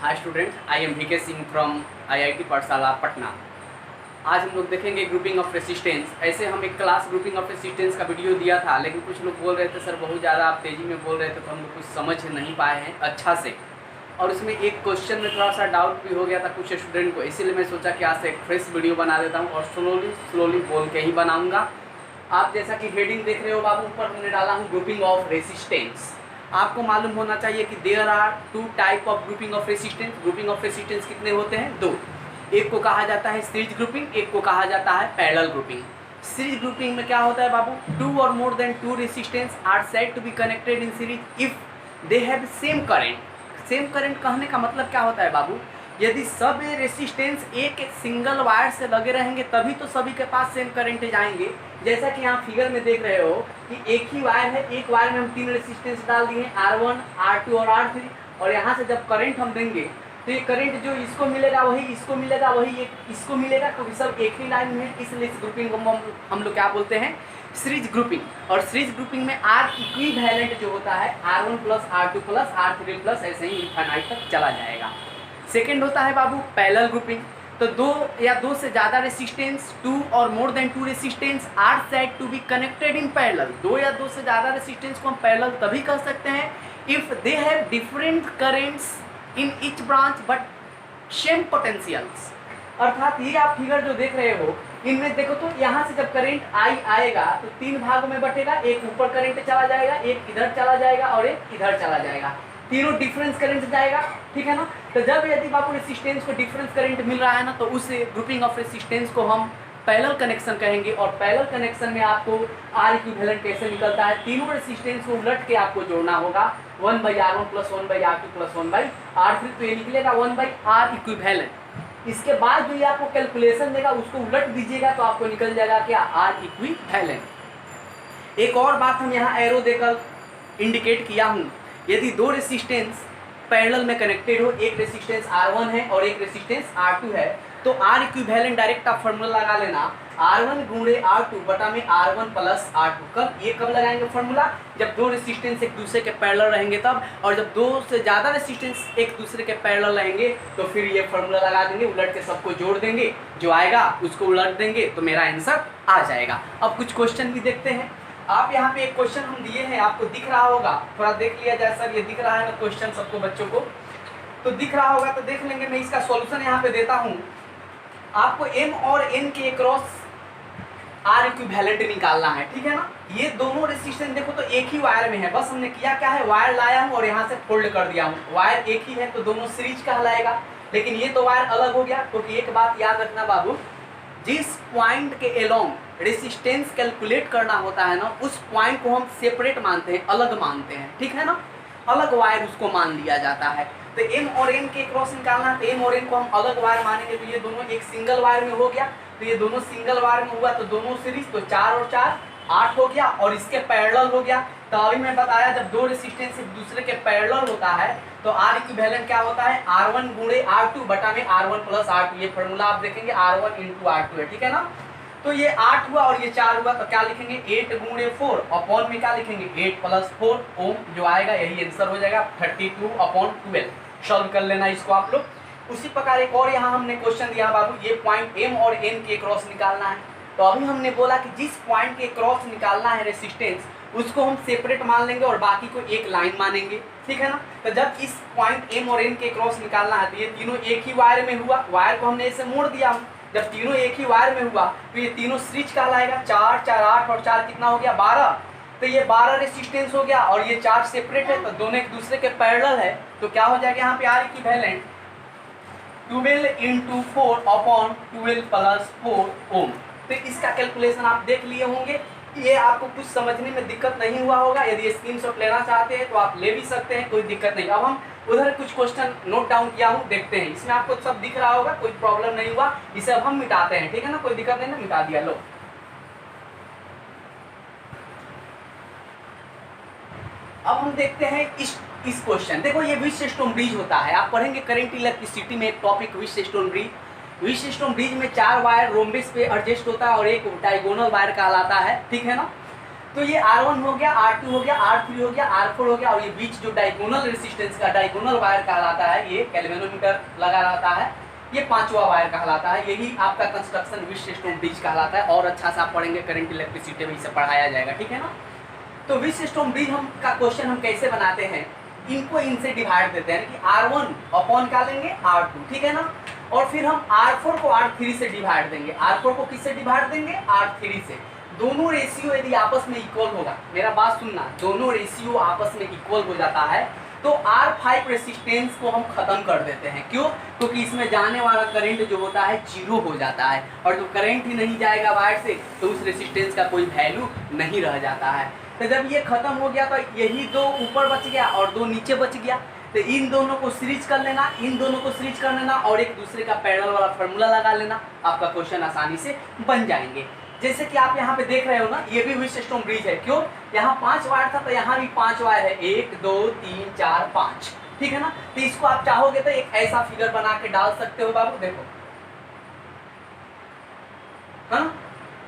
Hi student, I am VK Singh from IIT Pathshala Patna. आज हम लोग देखेंगे ग्रुपिंग ऑफ रेसिस्टेंस। ऐसे हम एक क्लास ग्रुपिंग ऑफ रेसिस्टेंस का वीडियो दिया था, लेकिन कुछ लोग बोल रहे थे सर बहुत ज़्यादा आप तेज़ी में बोल रहे थे तो हम लोग कुछ समझ नहीं पाए हैं अच्छा से, और उसमें एक क्वेश्चन में थोड़ा सा डाउट भी हो गया था कुछ स्टूडेंट को। इसीलिए मैं सोचा कि आज से एक फ्रेश वीडियो बना देता हूँ और स्लोली बोल के ही बनाऊँगा। आप जैसा कि हेडिंग देख रहे हो बाबू, ऊपर हमने डाला हूँ ग्रुपिंग ऑफ रेसिस्टेंस। आपको मालूम होना चाहिए कि there are two type of grouping of resistance. Grouping of resistance कितने होते हैं? दो। एक को कहा जाता है सीरीज ग्रुपिंग, एक को कहा जाता है पैरेलल ग्रुपिंग। सीरीज ग्रुपिंग में क्या होता है बाबू? टू और more than two resistance are said to be connected in series if they have same current. Same current कहने का मतलब क्या होता है बाबू? यदि सब रेसिस्टेंस एक सिंगल वायर से लगे रहेंगे तभी तो सभी के पास सेम करंट जाएंगे। जैसा कि यहाँ फिगर में देख रहे हो कि एक ही वायर है, एक वायर में हम तीन रेसिस्टेंस डाल दिए हैं, R1, R2 और R3, और यहाँ से जब करंट हम देंगे तो ये करंट जो इसको मिलेगा वही इसको मिलेगा, वही इसको मिलेगा, तो सब एक ही लाइन में। इसलिए इस ग्रुपिंग को हम लोग क्या बोलते हैं? Series grouping. और सीरीज ग्रुपिंग में आर इक्विवेलेंट जो होता है R1 plus R2 plus R3 plus ऐसे ही इनफाइनाइट तक चला जाएगा। सेकेंड होता है बाबू पैरेलल ग्रुपिंग। तो दो या दो से ज़्यादा रेसिस्टेंस, टू और more than two resistance are said to be connected in parallel. दो या दो से ज़्यादा रेसिस्टेंस को हम पैरेलल तभी कह सकते हैं if they have different currents in each branch but same potentials. अर्थात ये आप फिगर जो देख रहे हो इनमें देखो तो यहाँ से जब करंट आएगा तो तीन भागों में बटेगा। एक ऊपर करंट चला जाएगा, एक इधर चला जाएगा और एक इधर चला जाएगा। तीनों डिफरेंस करंट जाएगा, ठीक है ना। तो जब यदि बाबू रेसिस्टेंस को डिफरेंस करंट मिल रहा है ना, तो उस ग्रुपिंग ऑफ रेसिस्टेंस को हम पैरेलल कनेक्शन कहेंगे। और पैरेलल कनेक्शन में आपको आर इक्विवेलेंट कैसे निकलता है? तीनों रेसिस्टेंस को उलट के आपको जोड़ना होगा। 1/R1 plus 1/R2 plus 1/R3, तो ये निकलेगा 1/R इक्विवेलेंट। इसके बाद जो ये आपको कैलकुलेशन देगा उसको उलट दीजिएगा तो आपको निकल जाएगा क्या? R equivalent. एक और बात हम यहाँ एरो देकर इंडिकेट किया हूँ, यदि दो रेसिस्टेंस पैरेलल में कनेक्टेड हो, एक रेसिस्टेंस R1 है और एक रेसिस्टेंस R2 है, तो आर इक्विवेलेंट डायरेक्ट आप फॉर्मूला लगा लेना, R1 गुणे R2 बटा में R1 प्लस R2। कब लगाएंगे फॉर्मूला? जब दो रेसिस्टेंस एक दूसरे के पैरेलल रहेंगे तब। और जब दो से ज़्यादा रेसिस्टेंस एक दूसरे के पैरेलल रहेंगे तो फिर ये फॉर्मूला लगा देंगे, उलट के सबको जोड़ देंगे, जो आएगा उसको उलट देंगे तो मेरा आंसर आ जाएगा। अब कुछ क्वेश्चन भी देखते हैं। आप यहाँ पे एक क्वेश्चन हम दिए हैं, आपको दिख रहा होगा, थोड़ा देख लिया जाए। सर ये दिख रहा है ना क्वेश्चन सबको, बच्चों को तो दिख रहा होगा, तो देख लेंगे। मैं इसका सॉल्यूशन यहाँ पे देता हूँ। आपको M और N के क्रॉस आर इक्विवेलेंट निकालना है, ठीक है ना। ये दोनों रेसिस्टेंस देखो तो एक ही वायर में है, बस हमने किया क्या है, वायर लाया हूँ और यहाँ से फोल्ड कर दिया हूँ। वायर एक ही है तो दोनों सीरीज कहलाएगा, लेकिन ये तो वायर अलग हो गया। क्योंकि एक बात याद रखना बाबू, जिस पॉइंट के एलोंग रेसिस्टेंस कैलकुलेट करना होता है ना, उस पॉइंट को हम सेपरेट मानते हैं, अलग मानते हैं, ठीक है ना। अलग वायर उसको मान लिया जाता है। तो M और N के क्रॉस निकालना है, तो M और N को हम अलग वायर मानेंगे, तो ये दोनों एक सिंगल वायर में हो गया। तो ये दोनों सिंगल वायर में हुआ तो दोनों सीरीज, तो 4 और 4 8 हो गया, और इसके पैरेलल हो गया। तो अभी मैं बताया जब दो रेसिस्टेंस एक दूसरे के पैरेलल होता है तो आर इक्विवेलेंट क्या होता है? R1 गुणे R2 बटा में R1 प्लस R2। ये फॉर्मूला आप देखेंगे R1 इंटू R2 है, ठीक है ना। तो ये 8 हुआ और ये 4 हुआ, तो क्या लिखेंगे? 8 गुणे 4 अपॉन में क्या लिखेंगे? 8 प्लस 4 ओम, जो आएगा यही आंसर हो जाएगा 32/12। सॉल्व कर लेना इसको आप लोग। उसी प्रकार एक और यहाँ हमने क्वेश्चन दिया बाबू, ये पॉइंट M और N के क्रॉस निकालना है। तो अभी हमने बोला कि जिस पॉइंट के क्रॉस निकालना है रेसिस्टेंस, उसको हम सेपरेट मान लेंगे और बाकी को एक लाइन मानेंगे, ठीक है ना। तो जब इस पॉइंट M और N के क्रॉस निकालना है तो ये तीनों एक ही वायर में हुआ, वायर को हमने ऐसे मोड़ दिया। जब तीनों एक ही वायर में हुआ तो ये तीनों सीरीज कहलाएगा। 4 4 8 और 4 कितना हो गया? 12। तो ये 12 रेसिस्टेंस हो गया और ये 4 सेपरेट है, तो दोनों एक दूसरे के पैरेलल है। तो क्या हो जाएगा यहाँ पे? R equivalent 12 into 4 upon 12 plus 4 ohm. तो इसका कैलकुलेशन आप देख लिए होंगे। ये आपको कुछ समझने में दिक्कत नहीं हुआ होगा। यदि स्क्रीनशॉट लेना चाहते हैं तो आप ले भी सकते हैं, कोई दिक्कत नहीं। अब हम उधर कुछ क्वेश्चन नोट डाउन किया हूँ, देखते हैं। इसमें आपको सब दिख रहा होगा, कोई प्रॉब्लम नहीं हुआ। इसे अब हम मिटाते हैं, ठीक है ना, कोई दिक्कत नहीं ना, मिटा दिया। लो अब हम देखते हैं इस क्वेश्चन। देखो ये व्हीटस्टोन ब्रिज होता है, आप पढ़ेंगे करंट इलेक्ट्रिसिटी में एक topic Wheatstone bridge. Wheatstone bridge में 4 वायर रोम्बस पे एडजस्ट होता है और एक डायगोनल वायर कहलाता है, ठीक है ना। तो ये R1 हो गया, R2 हो गया, R3 हो गया, R4 हो गया, और ये बीच जो डायगोनल रेसिस्टेंस का डायगोनल वायर कहलाता है, ये गैल्वेनोमीटर लगा रहता है, ये पांचवा वायर कहलाता है। यही आपका कंस्ट्रक्शन व्हीटस्टोन ब्रिज कहलाता है, और अच्छा से आप पढ़ेंगे करंट इलेक्ट्रिसिटी में इसे पढ़ाया जाएगा, ठीक है ना। तो व्हीटस्टोन ब्रिज हम का क्वेश्चन हम कैसे बनाते हैं, इनको इनसे डिवाइड देते हैं कि R1 अपॉन क्या लेंगे R2, ठीक है ना, और फिर हम R4 को R3 से डिवाइड देंगे। R4 को किससे डिवाइड देंगे, R3 से। दोनों रेशियो यदि आपस में इक्वल होगा, मेरा बात सुनना, दोनों रेशियो आपस में इक्वल हो जाता है तो R5 रेसिस्टेंस को हम खत्म कर देते हैं। क्यों? क्योंकि इसमें जाने वाला करंट जो होता है जीरो हो जाता है, और जो करंट ही नहीं जाएगा वायर से तो उस रेसिस्टेंस का कोई वैल्यू नहीं रह जाता है। तो जब ये खत्म हो गया तो यही दो ऊपर बच गया और दो नीचे बच गया, तो इन दोनों को सीरीज कर लेना, इन दोनों को सीरीज कर लेना, और एक दूसरे का पैरेलल वाला फार्मूला लगा लेना, आपका क्वेश्चन आसानी से बन जाएंगे। जैसे कि आप यहाँ पे देख रहे हो ना, ये भी व्हीटस्टोन ब्रिज है। क्यों? यहाँ 5 वायर था तो यहाँ भी 5 वायर है, 1 2 3 4 5, ठीक है ना। तो इसको आप चाहोगे तो एक ऐसा फिगर बना के डाल सकते हो बाबू, देखो, हाँ,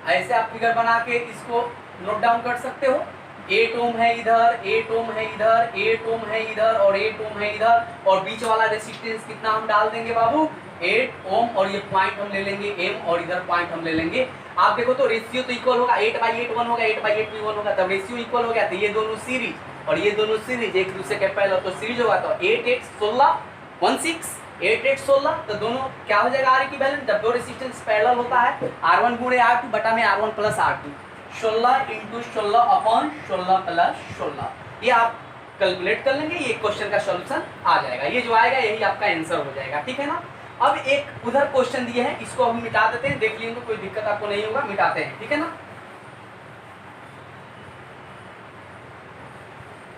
ऐसे आप फिगर बना के इसको नोट डाउन कर सकते हो। 8 ओम है इधर, 8 ओम है इधर, 8 ओम है इधर, और 8 ओम है इधर, और बीच वाला रेसिस्टेंस कितना हम डाल देंगे बाबू, 8 ओम, और ये पॉइंट हम ले लेंगे m, और इधर पॉइंट हम ले लेंगे। आप देखो तो रेशियो तो इक्वल होगा, 8/8 1 होगा, 8/8 भी 1 होगा, तब रेशियो इक्वल हो गया। तो ये दोनों सीरीज और ये दोनों सीरीज एक दूसरे के पैरेलल, तो सीरीज होगा तो 8 8 16 16 8 8 16, तो दोनों क्या हो जाएगा R इक्विवेलेंट। जब दो रेसिस्टेंस पैरेलल होता है R1 गुणे R2 बटा में R1 plus R2, 16 × 16 upon 16 plus 16, ये आप कैलकुलेट कर लेंगे, ये क्वेश्चन का सॉल्यूशन आ जाएगा। ये जो आएगा यही आपका आंसर हो जाएगा, ठीक है ना। अब एक उधर क्वेश्चन दिए हैं, इसको हम मिटा देते हैं, देख लेंगे, कोई दिक्कत आपको नहीं होगा, मिटाते हैं, ठीक है ना।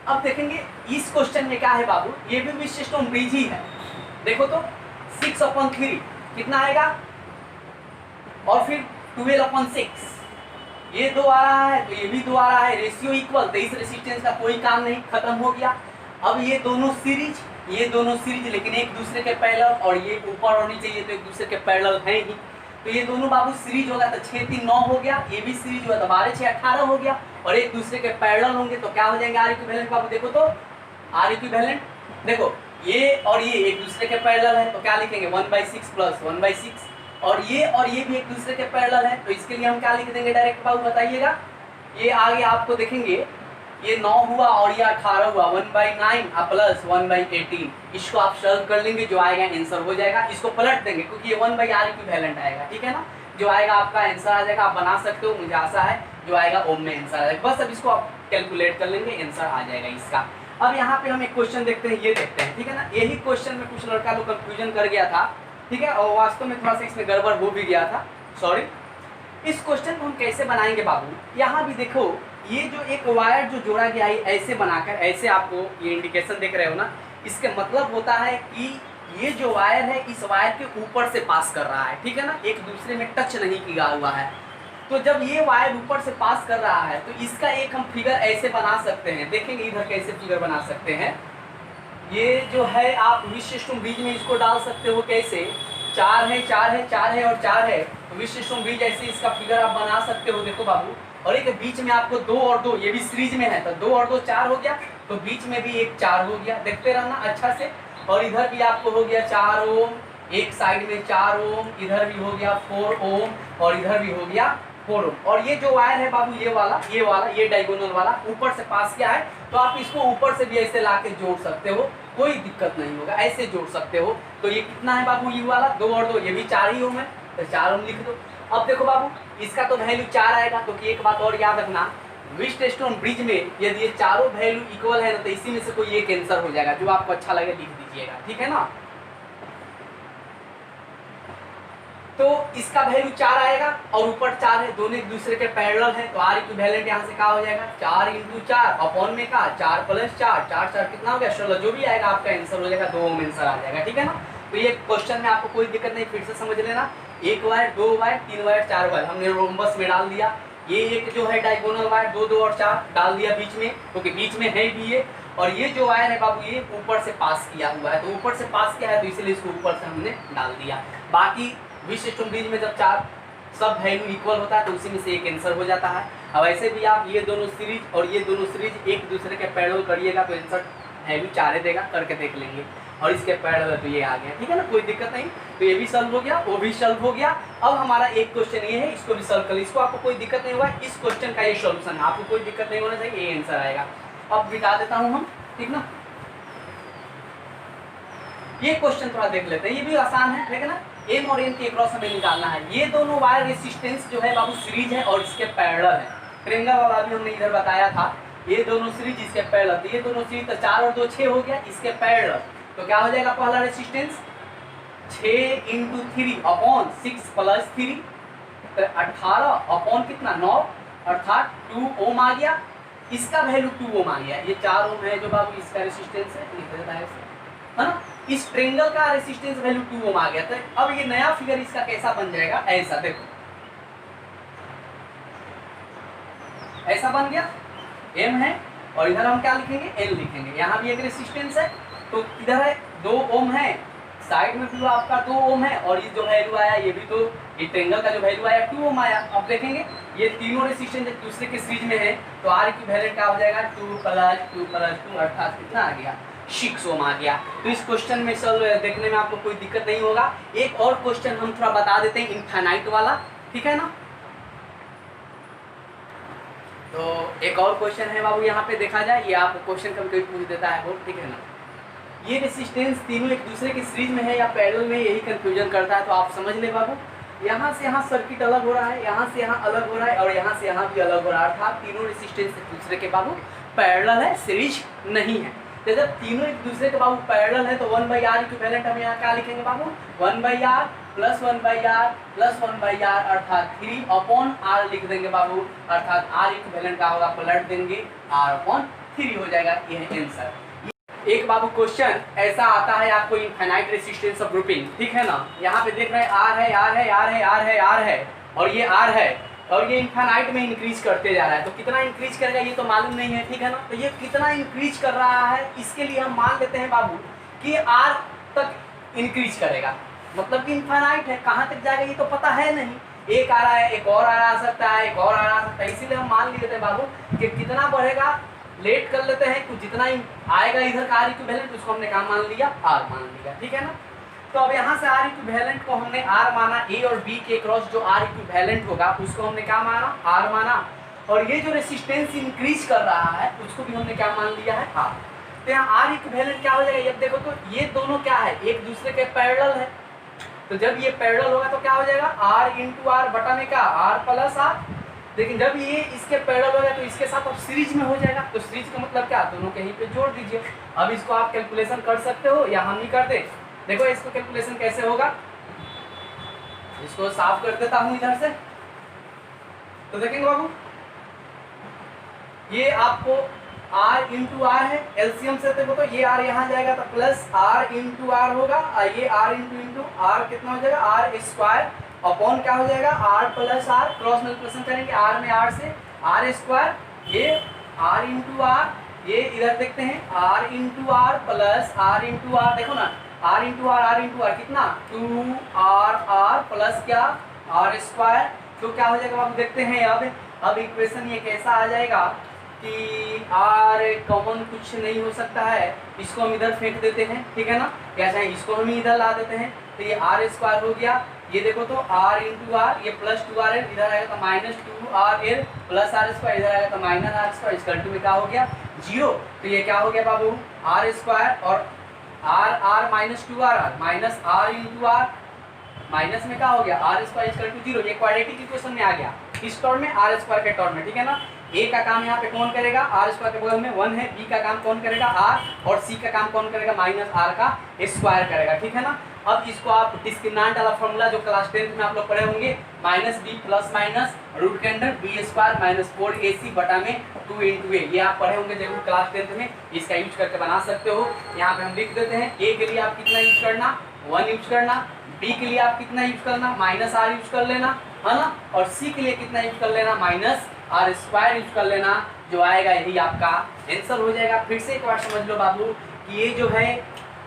अब देखेंगे इस क्वेश्चन में क्या है बाबू, ये भी व्हीटस्टोन ब्रिज ही है। देखो तो 6/3 कितना आएगा, और फिर 12/6, ये 2 आ रहा है तो ये भी 2 आ रहा है, रेशियो इक्वल, तो इस रेसिस्टेंस का कोई काम नहीं, खत्म हो गया। अब ये दोनों सीरीज, ये दोनों सीरीज लेकिन एक दूसरे के पैरेलल, और ये ऊपर और नीचे ये तो एक दूसरे के पैरेलल है ही, तो ये दोनों बाबू सीरीज होगा तो 6 3 9 हो गया, ये भी सीरीज हुआ तो 12 6 18 हो गया, और एक दूसरे के पैरेलल होंगे तो क्या हो जाएंगे R इक्विवेलेंट बाबू। देखो तो R इक्विवेलेंट, देखो ये और ये एक दूसरे के पैरेलल है तो क्या लिखेंगे 1/6 प्लस 1/6, और ये भी एक दूसरे के पैरेलल है, तो इसके लिए हम क्या लिख देंगे डायरेक्ट बाबू, बताइएगा। ये आगे आपको देखेंगे ये 9 हुआ और ये 18 हुआ, 1/9 प्लस 1/18, इसको आप सॉल्व कर लेंगे, जो आएगा आंसर हो जाएगा। इसको पलट देंगे क्योंकि ये 1/R इक्विवेलेंट आएगा, ठीक है ना, जो आएगा आपका आंसर आ जाएगा। आप बना सकते हो, मुझे आशा है जो आएगा ओम में आंसर आ जाएगा। बस अब इसको आप कैलकुलेट कर लेंगे, आंसर आ जाएगा इसका। अब यहाँ पे हम एक क्वेश्चन देखते हैं, ये देखते हैं, ठीक है ना। यही क्वेश्चन में कुछ लड़का लोग कंफ्यूजन कर गया था, ठीक है, और वास्तव में थोड़ा सा इसमें गड़बड़ हो भी गया था, सॉरी। इस क्वेश्चन को हम कैसे बनाएंगे बाबू, यहाँ भी देखो, ये जो एक वायर जो जोड़ा गया है ऐसे बनाकर, ऐसे आपको ये इंडिकेशन देख रहे हो ना, इसके मतलब होता है कि ये जो वायर है इस वायर के ऊपर से पास कर रहा है, ठीक है ना, एक दूसरे में टच नहीं किया हुआ है। तो जब ये वायर ऊपर से पास कर रहा है तो इसका एक हम फिगर ऐसे बना सकते हैं, देखेंगे इधर कैसे फिगर बना सकते हैं। ये जो है आप व्हीटस्टोन ब्रिज में इसको डाल सकते हो, कैसे, 4 है 4 है 4 है और 4 है, तो व्हीटस्टोन ब्रिज ऐसे इसका फिगर आप बना सकते हो, देखो बाबू। और एक बीच में आपको 2 और 2, ये भी सीरीज में है तो 2 और 2 4 हो गया, तो बीच में भी एक 4 हो गया, देखते रहना अच्छा से। और इधर भी आपको हो गया 4 ओम, एक साइड में 4 ओम, इधर भी हो गया 4 ओम, और इधर भी हो गया 4 ओम। और ये जो वायर है बाबू, ये वाला ये डायगोनल वाला ऊपर से पास किया है, तो आप इसको ऊपर से भी ऐसे ला के जोड़ सकते हो, कोई दिक्कत नहीं होगा, ऐसे जोड़ सकते हो। तो ये कितना है बाबू, ये वाला 2 और 2, ये भी 4 ही ओम है, तो 4 ओम लिख दो। अब देखो बाबू, इसका तो वैल्यू 4 आएगा, तो कि एक बात और याद रखना, व्हीटस्टोन ब्रिज में यदि ये चारों वैल्यू इक्वल है ना, तो इसी में से कोई एक आंसर हो जाएगा, जो आपको अच्छा लगे लिख दीजिएगा, ठीक है ना। तो इसका वैल्यू 4 आएगा और ऊपर 4 है, दोनों एक दूसरे के पैरेलल है, तो R इक्विवेलेंट यहाँ से क्या हो जाएगा, 4 × 4 अपॉन में का 4 + 4, 4 4 कितना हो गया 16, जो भी आएगा आपका आंसर हो जाएगा, 2 ओम आंसर आ जाएगा, ठीक है ना। तो ये क्वेश्चन में आपको कोई दिक्कत नहीं, फिर से समझ लेना, 1 वायर 2 वायर 3 वायर 4 वायर हमने रोम्बस में डाल दिया। ये एक जो है डायगोनल वायर 2 2 और 4 डाल दिया बीच में, क्योंकि बीच में है भी ये। और ये जो वायर है बाबू, ये ऊपर से पास किया हुआ है, तो ऊपर से पास किया है तो इसलिए इसको ऊपर से हमने डाल दिया। बाकी व्हीटस्टोन ब्रिज में जब 4 सब वैल्यू इक्वल होता है तो उसी में से एक आंसर हो जाता है। अब ऐसे भी आप ये दोनों सीरीज और ये दोनों सीरीज एक दूसरे के पैरेलल करिएगा तो आंसर वैल्यू 4 देगा, करके देख लेंगे। और इसके पैरेलल तो ये आ गया, ठीक है ना, कोई दिक्कत नहीं। तो ये भी सॉल्व हो गया, वो भी सॉल्व हो गया। अब हमारा एक क्वेश्चन ये है, इसको भी सॉल्व कर, इसको आपको कोई दिक्कत नहीं होगा, इस क्वेश्चन का ये सॉल्यूशन है, आपको कोई दिक्कत नहीं होना चाहिए, ये आंसर आएगा। अब बिता देता हूँ हम, ठीक ना। ये क्वेश्चन थोड़ा देख लेते हैं, ये भी आसान है, ठीक है ना। एम और एन के क्रॉस हमें निकालना है। ये दोनों वायर रेसिस्टेंस जो है बाबू सीरीज है और इसके पैरेलल है। ट्रेंगल वाला भी हमने इधर बताया था, ये दोनों सीरीज इसके पैरेलल, तो ये दोनों सीरीज तो 4 और 2 6 हो गया, इसके पैरेलल तो क्या हो जाएगा पहला रेसिस्टेंस 6 × 3 अपॉन 6 + 3 तो 18 अपॉन कितना 9 अर्थात 2 ओम आ गया। इसका वैल्यू 2 ओम आ गया, ये 4 ओम है जो बाबू इसका रेसिस्टेंस है, लिख देता है ना। इस ट्रेंगल का रेसिस्टेंस वैल्यू 2 ओम आ गया। तो अब ये नया फिगर इसका कैसा बन जाएगा, ऐसा देखो, ऐसा बन गया। एम है और इधर हम क्या लिखेंगे, एल लिखेंगे। यहाँ भी एक रेसिस्टेंस है तो इधर है 2 ओम है, साइड में भी आपका 2 ओम है, और ये जो वैल्यू आया ये भी तो ये ट्रेंगल का जो वैल्यू आया 2 ओम आया। अब देखेंगे ये तीनों रेसिस्टेंस एक दूसरे के सीरीज में है तो आर इक्विवेलेंट क्या हो जाएगा 2 + 2 + 2 अर्थात कितना आ गया 6 ओम आ गया। तो इस क्वेश्चन में सॉल्व देखने में आपको कोई दिक्कत नहीं होगा। एक और क्वेश्चन हम थोड़ा बता देते हैं इनफाइनाइट वाला, ठीक है ना। तो एक और क्वेश्चन है बाबू, यहाँ पे देखा जाए, ये आपको क्वेश्चन कभी कभी पूछ देता है वो, ठीक है ना। ये रेसिस्टेंस तीनों एक दूसरे के सीरीज में है या पैरेलल में, यही कंफ्यूजन करता है। तो आप समझ ले बाबू, यहाँ से यहाँ सर्किट अलग हो रहा है, यहाँ से यहाँ अलग हो रहा है, और यहाँ से यहाँ भी अलग हो रहा है, अर्थात तीनों रेसिस्टेंस एक दूसरे के बाबू पैरेलल है, सीरीज नहीं है। तो जब तीनों एक दूसरे के बाबू पैरेलल है तो 1/r इक्विवेलेंट हम यहाँ क्या लिखेंगे बाबू 1/r + 1/r + 1/r अर्थात 3/r लिख देंगे बाबू, अर्थात r इक्विवेलेंट का होगा पलट देंगे r/3 हो जाएगा, ये है आंसर। एक बाबू क्वेश्चन ऐसा आता है आपको इनफाइनाइट रेसिस्टेंस ऑफ ग्रुपिंग, ठीक है ना। यहाँ पे देख रहे हैं R है, R है, R है, R है, R है और ये R है और ये इनफाइनाइट में इंक्रीज करते जा रहा है। तो कितना इंक्रीज करेगा ये तो मालूम नहीं है, ठीक है ना। तो ये कितना इंक्रीज कर रहा है इसके लिए हम मान लेते हैं बाबू कि R तक इंक्रीज करेगा, मतलब कि इनफाइनाइट है, कहाँ तक जाएगा ये तो पता है नहीं। एक आ रहा है, एक और आ सकता है, एक और आ सकता है, इसीलिए हम मान लेते हैं बाबू कि कितना बढ़ेगा, लेट कर लेते हैं कुछ, जितना आएगा इधर का R इक्विवेलेंट उसको हमने क्या मान लिया, R मान लिया, ठीक है ना। तो अब यहाँ से R इक्विवेलेंट को हमने R माना, A और B के क्रॉस जो R इक्विवेलेंट होगा उसको हमने क्या माना, R माना, और ये जो रेसिस्टेंस इंक्रीज कर रहा है उसको भी हमने क्या मान लिया है, R। तो यहाँ R इक्विवेलेंट क्या हो जाएगा, अब देखो तो ये दोनों क्या है, एक दूसरे के पैरेलल है। तो जब ये पैरेलल होगा तो क्या हो जाएगा R × R बटा में क्या R + R। लेकिन जब ये इसके पैरेलल होगा तो इसके साथ अब सीरीज में हो जाएगा। तो सीरीज का मतलब क्या, दोनों कहीं पे जोड़ दीजिए। अब इसको आप कैलकुलेशन कर सकते हो या हम ही कर दे, देखो इसको कैलकुलेशन कैसे होगा, इसको साफ कर देता हूं इधर से। तो देखेंगे बाबू ये आपको R × R है, एलसीएम से देखो तो ये R यहाँ जाएगा तो प्लस R × R होगा, ये R × R कितना हो जाएगा R² अपॉन क्या हो जाएगा R + R, क्रॉस मल्टीप्लिकेशन करेंगे R में R से R², ये R × R, ये इधर देखते हैं R × R + R × R, देखो ना R × R कितना 2RR प्लस क्या R²। तो क्या हो जाएगा आप देखते हैं अब इक्वेशन ये कैसा आ जाएगा कि R कॉमन कुछ नहीं हो सकता है, इसको हम इधर फेंक देते हैं, ठीक है ना, कैसा है इसको हम इधर ला देते हैं तो ये R² हो गया। ये देखो तो R × R, ये प्लस 2RL इधर आएगा तो -2RL प्लस R², इधर आएगा तो -R², इसका में क्या हो गया 0। तो ये क्या हो गया बाबू R² और R -2RR minus R × R minus में क्या हो गया R² 0, ये क्वाड्रेटिक इक्वेशन में आ गया इस टर्म में R² के टर्म में, ठीक है ना। A का काम यहाँ पे कौन करेगा, R² के बगल में 1 है, B का काम कौन करेगा R, और C का काम कौन करेगा -R का स्क्वायर करेगा, ठीक है ना। अब इसको आप डिस्क्रिमिनेंट वाला फॉर्मूला जो क्लास 10th में आप लोग पढ़े होंगे -b + रूट के अंदर b² - 4ac बटा में 2 × a, ये आप पढ़े होंगे जरूर क्लास 10th में, इसका यूज करके बना सकते हो। यहाँ पे हम लिख देते हैं a के लिए आप कितना यूज करना 1 यूज करना, b के लिए आप कितना यूज करना -r यूज कर लेना, है ना, और c के लिए कितना यूज कर लेना -r² यूज कर लेना, जो आएगा यही आपका आंसर हो जाएगा। फिर से एक बार समझ लो बाबू कि ये जो है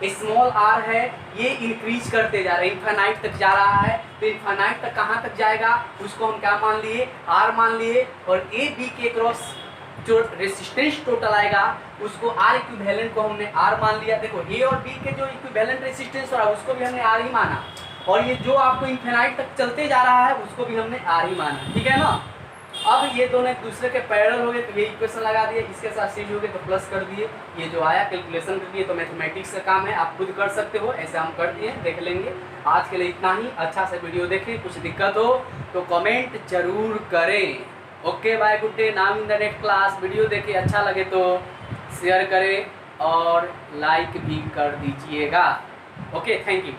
स्मॉल r है ये इंक्रीज करते जा रहा है, इन्फाइनाइट तक जा रहा है। तो इन्फाइनाइट तक कहाँ तक जाएगा उसको हम क्या मान लिए, r मान लिए। और ए बी के क्रॉस जो रेसिस्टेंस टोटल आएगा उसको R इक्विवेलेंट को हमने R मान लिया। देखो ए और बी के जो इक्विवेलेंट रेसिस्टेंस हो रहा है उसको भी हमने R ही माना, और ये जो आपको इन्फिनाइट तक चलते जा रहा है उसको भी हमने R ही माना, ठीक है ना। अब ये दोनों एक दूसरे के पैरेलल हो गए तो ये इक्वेशन लगा दिए, इसके साथ सीरीज हो गए तो प्लस कर दिए, ये जो आया कैलकुलेशन कर दिए। तो मैथमेटिक्स का काम है, आप खुद कर सकते हो, ऐसे हम कर दिए, देख लेंगे। आज के लिए इतना ही, अच्छा से वीडियो देखें, कुछ दिक्कत हो तो कमेंट जरूर करें। Okay bye, good day, now in the next class. Video देखें, अच्छा लगे तो शेयर करें और लाइक भी कर दीजिएगा। Okay, thank you.